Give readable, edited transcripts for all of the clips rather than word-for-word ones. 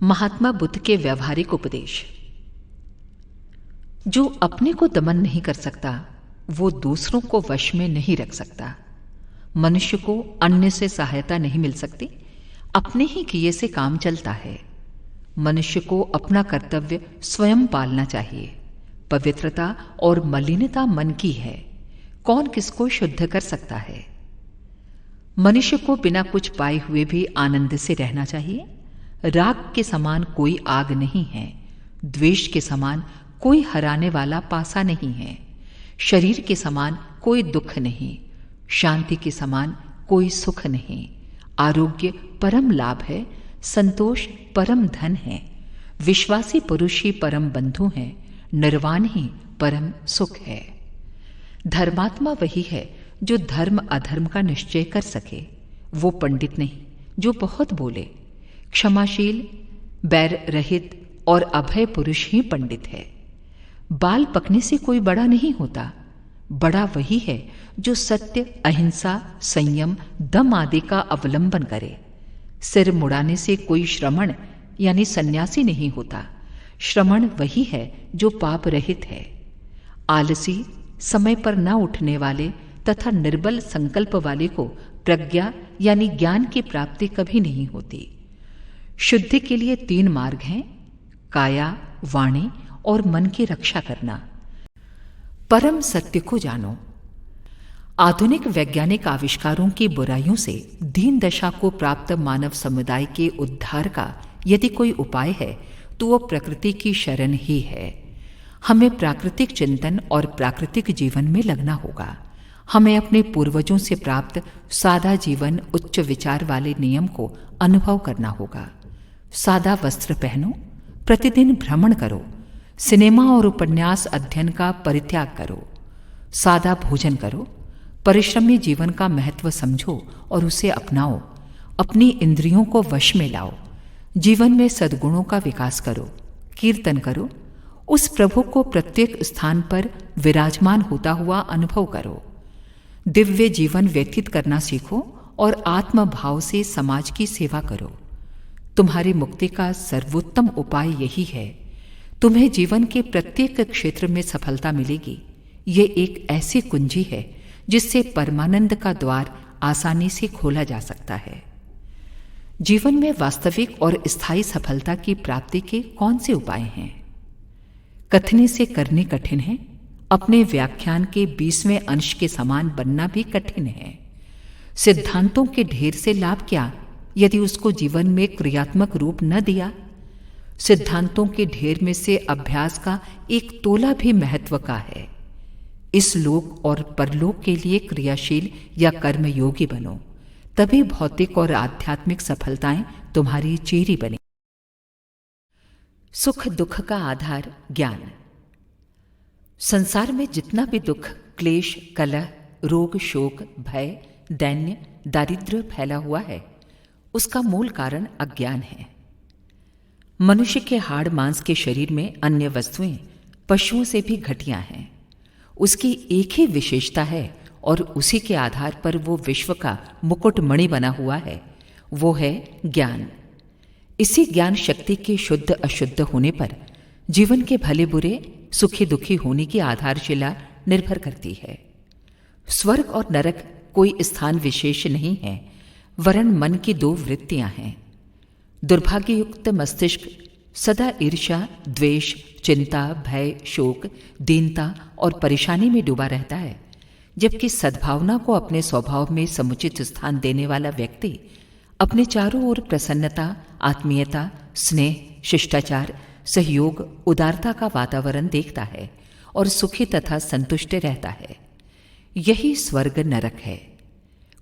महात्मा बुद्ध के व्यवहारिक उपदेश। जो अपने को दमन नहीं कर सकता वो दूसरों को वश में नहीं रख सकता। मनुष्य को अन्य से सहायता नहीं मिल सकती, अपने ही किए से काम चलता है। मनुष्य को अपना कर्तव्य स्वयं पालना चाहिए। पवित्रता और मलिनता मन की है, कौन किसको शुद्ध कर सकता है। मनुष्य को बिना कुछ पाए हुए भी आनंद से रहना चाहिए। राग के समान कोई आग नहीं है, द्वेष के समान कोई हराने वाला पासा नहीं है, शरीर के समान कोई दुख नहीं, शांति के समान कोई सुख नहीं। आरोग्य परम लाभ है, संतोष परम धन है, विश्वासी पुरुष ही परम बंधु है, निर्वाण ही परम सुख है। धर्मात्मा वही है जो धर्म अधर्म का निश्चय कर सके। वो पंडित नहीं जो बहुत बोले। क्षमाशील, बैर रहित और अभय पुरुष ही पंडित है। बाल पकने से कोई बड़ा नहीं होता। बड़ा वही है जो सत्य, अहिंसा, संयम, दम आदि का अवलंबन करे। सिर मुड़ाने से कोई श्रमण यानी सन्यासी नहीं होता। श्रमण वही है जो पाप रहित है। आलसी, समय पर न उठने वाले तथा निर्बल संकल्प वाले को प्रज्ञा यानी ज्ञान की प्राप्ति कभी नहीं होती। शुद्धि के लिए 3 मार्ग हैं: काया, वाणी और मन की रक्षा करना। परम सत्य को जानो। आधुनिक वैज्ञानिक आविष्कारों की बुराइयों से दीन दशा को प्राप्त मानव समुदाय के उद्धार का यदि कोई उपाय है तो वह प्रकृति की शरण ही है। हमें प्राकृतिक चिंतन और प्राकृतिक जीवन में लगना होगा। हमें अपने पूर्वजों से प्राप्त सादा जीवन, उच्च विचार वाले नियम को अनुभव करना होगा। सादा वस्त्र पहनो, प्रतिदिन भ्रमण करो, सिनेमा और उपन्यास अध्ययन का परित्याग करो, सादा भोजन करो, परिश्रमी जीवन का महत्व समझो और उसे अपनाओ। अपनी इंद्रियों को वश में लाओ, जीवन में सद्गुणों का विकास करो, कीर्तन करो, उस प्रभु को प्रत्येक स्थान पर विराजमान होता हुआ अनुभव करो। दिव्य जीवन व्यतीत करना सीखो और आत्म भाव से समाज की सेवा करो। तुम्हारी मुक्ति का सर्वोत्तम उपाय यही है। तुम्हें जीवन के प्रत्येक क्षेत्र में सफलता मिलेगी। ये एक ऐसी कुंजी है जिससे परमानंद का द्वार आसानी से खोला जा सकता है। जीवन में वास्तविक और स्थायी सफलता की प्राप्ति के कौन से उपाय हैं? कथने से करने कठिन है। अपने व्याख्यान के 20वें अंश के समान बनना भी कठिन है। सिद्धांतों के ढेर से लाभ क्या यदि उसको जीवन में क्रियात्मक रूप न दिया। सिद्धांतों के ढेर में से अभ्यास का एक तोला भी महत्व का है। इस लोक और परलोक के लिए क्रियाशील या कर्मयोगी बनो, तभी भौतिक और आध्यात्मिक सफलताएं तुम्हारी चेरी बने। सुख दुख का आधार ज्ञान। संसार में जितना भी दुख, क्लेश, कलह, रोग, शोक, भय, दैन्य, दारिद्र्य फैला हुआ है, उसका मूल कारण अज्ञान है। मनुष्य के हाड़ मांस के शरीर में अन्य वस्तुएं पशुओं से भी घटिया हैं। उसकी एक ही विशेषता है और उसी के आधार पर वो विश्व का मुकुटमणि बना हुआ है, वो है ज्ञान। इसी ज्ञान शक्ति के शुद्ध अशुद्ध होने पर जीवन के भले बुरे, सुखी दुखी होने की आधारशिला निर्भर करती है। स्वर्ग और नरक कोई स्थान विशेष नहीं है, वरन मन की 2 वृत्तियां हैं। दुर्भाग्ययुक्त मस्तिष्क सदा ईर्ष्या, द्वेष, चिंता, भय, शोक, दीनता और परेशानी में डूबा रहता है, जबकि सद्भावना को अपने स्वभाव में समुचित स्थान देने वाला व्यक्ति अपने चारों ओर प्रसन्नता, आत्मीयता, स्नेह, शिष्टाचार, सहयोग, उदारता का वातावरण देखता है और सुखी तथा संतुष्ट रहता है। यही स्वर्ग नरक है।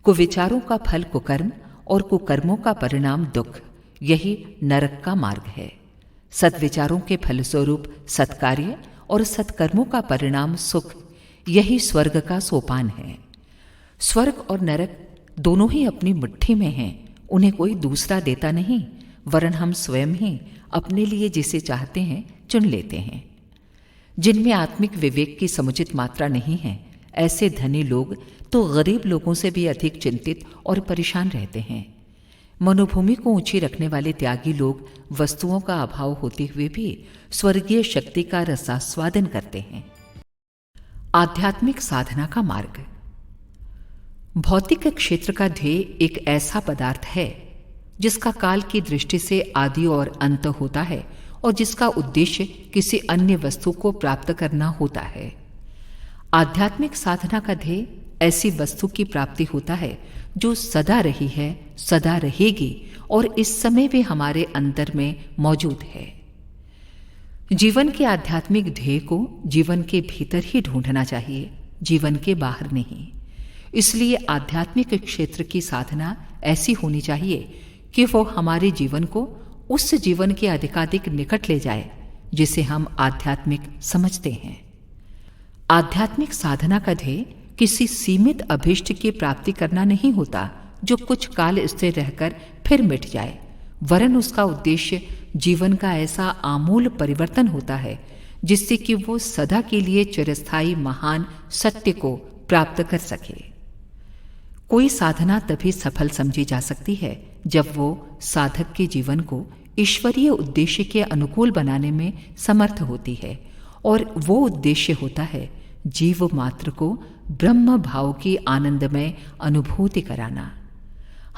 कुविचारों का फल कुकर्म और कुकर्मों का परिणाम दुख, यही नरक का मार्ग है। सद्विचारों के फलस्वरूप सत्कार्य और सत्कर्मों का परिणाम सुख, यही स्वर्ग का सोपान है। स्वर्ग और नरक दोनों ही अपनी मुट्ठी में हैं, उन्हें कोई दूसरा देता नहीं, वरन हम स्वयं ही अपने लिए जिसे चाहते हैं चुन लेते हैं। जिनमें आत्मिक विवेक की समुचित मात्रा नहीं है, ऐसे धनी लोग तो गरीब लोगों से भी अधिक चिंतित और परेशान रहते हैं। मनोभूमि को ऊंची रखने वाले त्यागी लोग वस्तुओं का अभाव होते हुए भी स्वर्गीय शक्ति का रसास्वादन करते हैं। आध्यात्मिक साधना का मार्ग। भौतिक क्षेत्र का ध्येय एक ऐसा पदार्थ है जिसका काल की दृष्टि से आदि और अंत होता है और जिसका उद्देश्य किसी अन्य वस्तु को प्राप्त करना होता है। आध्यात्मिक साधना का ध्येय ऐसी वस्तु की प्राप्ति होता है जो सदा रही है, सदा रहेगी और इस समय भी हमारे अंदर में मौजूद है। जीवन के आध्यात्मिक ध्येय को जीवन के भीतर ही ढूंढना चाहिए, जीवन के बाहर नहीं। इसलिए आध्यात्मिक क्षेत्र की साधना ऐसी होनी चाहिए कि वो हमारे जीवन को उस जीवन के अधिकाधिक निकट ले जाए जिसे हम आध्यात्मिक समझते हैं। आध्यात्मिक साधना का ध्येय किसी सीमित अभीष्ट की प्राप्ति करना नहीं होता जो कुछ काल स्थिर रहकर फिर मिट जाए, वरन उसका उद्देश्य जीवन का ऐसा आमूल परिवर्तन होता है जिससे कि वो सदा के लिए चिरस्थायी महान सत्य को प्राप्त कर सके। कोई साधना तभी सफल समझी जा सकती है जब वो साधक के जीवन को ईश्वरीय उद्देश्य के अनुकूल बनाने में समर्थ होती है, और वो उद्देश्य होता है जीव मात्र को ब्रह्म भाव की आनंदमय अनुभूति कराना।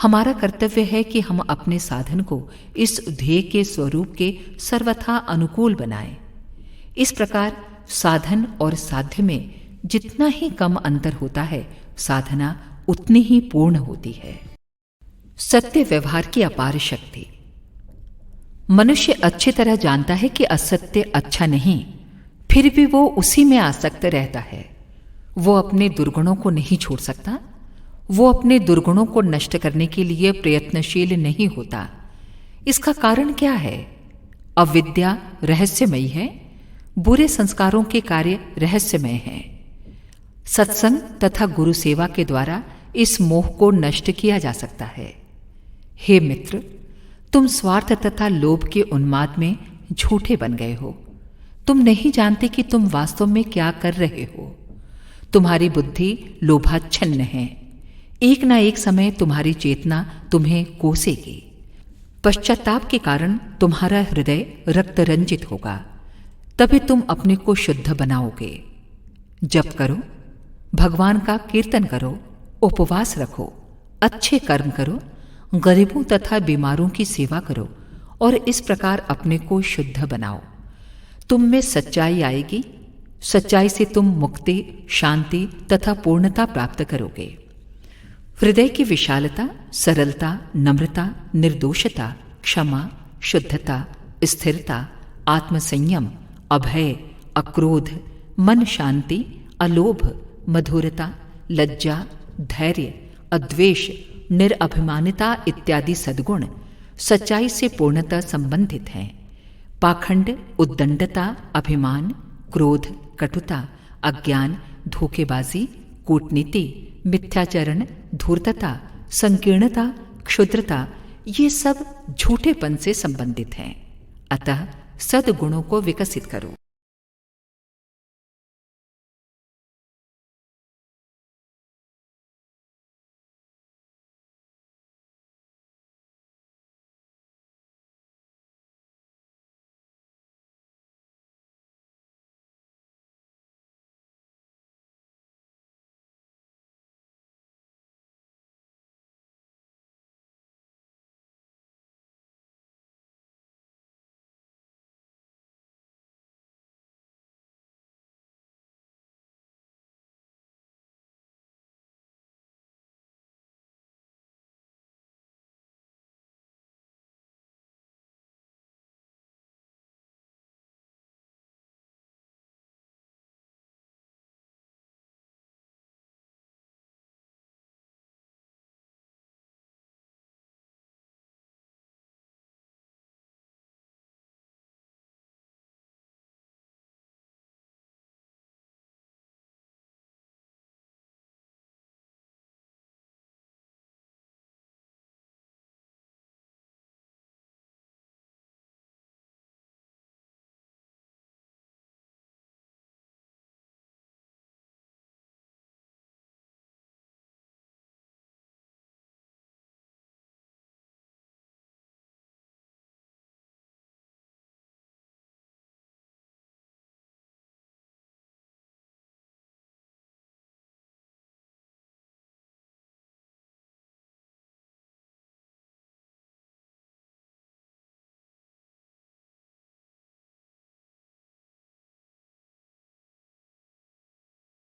हमारा कर्तव्य है कि हम अपने साधन को इस ध्येय के स्वरूप के सर्वथा अनुकूल बनाएं। इस प्रकार साधन और साध्य में जितना ही कम अंतर होता है, साधना उतनी ही पूर्ण होती है। सत्य व्यवहार की अपार शक्ति। मनुष्य अच्छी तरह जानता है कि असत्य अच्छा नहीं, फिर भी वो उसी में आसक्त रहता है। वो अपने दुर्गुणों को नहीं छोड़ सकता, वो अपने दुर्गुणों को नष्ट करने के लिए प्रयत्नशील नहीं होता। इसका कारण क्या है? अविद्या रहस्यमयी है, बुरे संस्कारों के कार्य रहस्यमय हैं। सत्संग तथा गुरु सेवा के द्वारा इस मोह को नष्ट किया जा सकता है। हे मित्र, तुम स्वार्थ तथा लोभ के उन्माद में झूठे बन गए हो। तुम नहीं जानते कि तुम वास्तव में क्या कर रहे हो। तुम्हारी बुद्धि लोभाच्छन्न है। एक ना एक समय तुम्हारी चेतना तुम्हें कोसेगी। पश्चाताप के कारण तुम्हारा हृदय रक्त रंजित होगा, तभी तुम अपने को शुद्ध बनाओगे। जप करो, भगवान का कीर्तन करो, उपवास रखो, अच्छे कर्म करो, गरीबों तथा बीमारों की सेवा करो और इस प्रकार अपने को शुद्ध बनाओ। तुम में सच्चाई आएगी। सच्चाई से तुम मुक्ति, शांति तथा पूर्णता प्राप्त करोगे। हृदय की विशालता, सरलता, नम्रता, निर्दोषता, क्षमा, शुद्धता, स्थिरता, आत्मसंयम, अभय, अक्रोध, मन शांति, अलोभ, मधुरता, लज्जा, धैर्य, अद्वेष, निरअभिमानिता इत्यादि सद्गुण सच्चाई से पूर्णतः संबंधित हैं। पाखंड, उद्दंडता, अभिमान, क्रोध, कटुता, अज्ञान, धोखेबाजी, कूटनीति, मिथ्याचरण, धूर्तता, संकीर्णता, क्षुद्रता, ये सब झूठेपन से संबंधित हैं। अतः सद्गुणों को विकसित करो।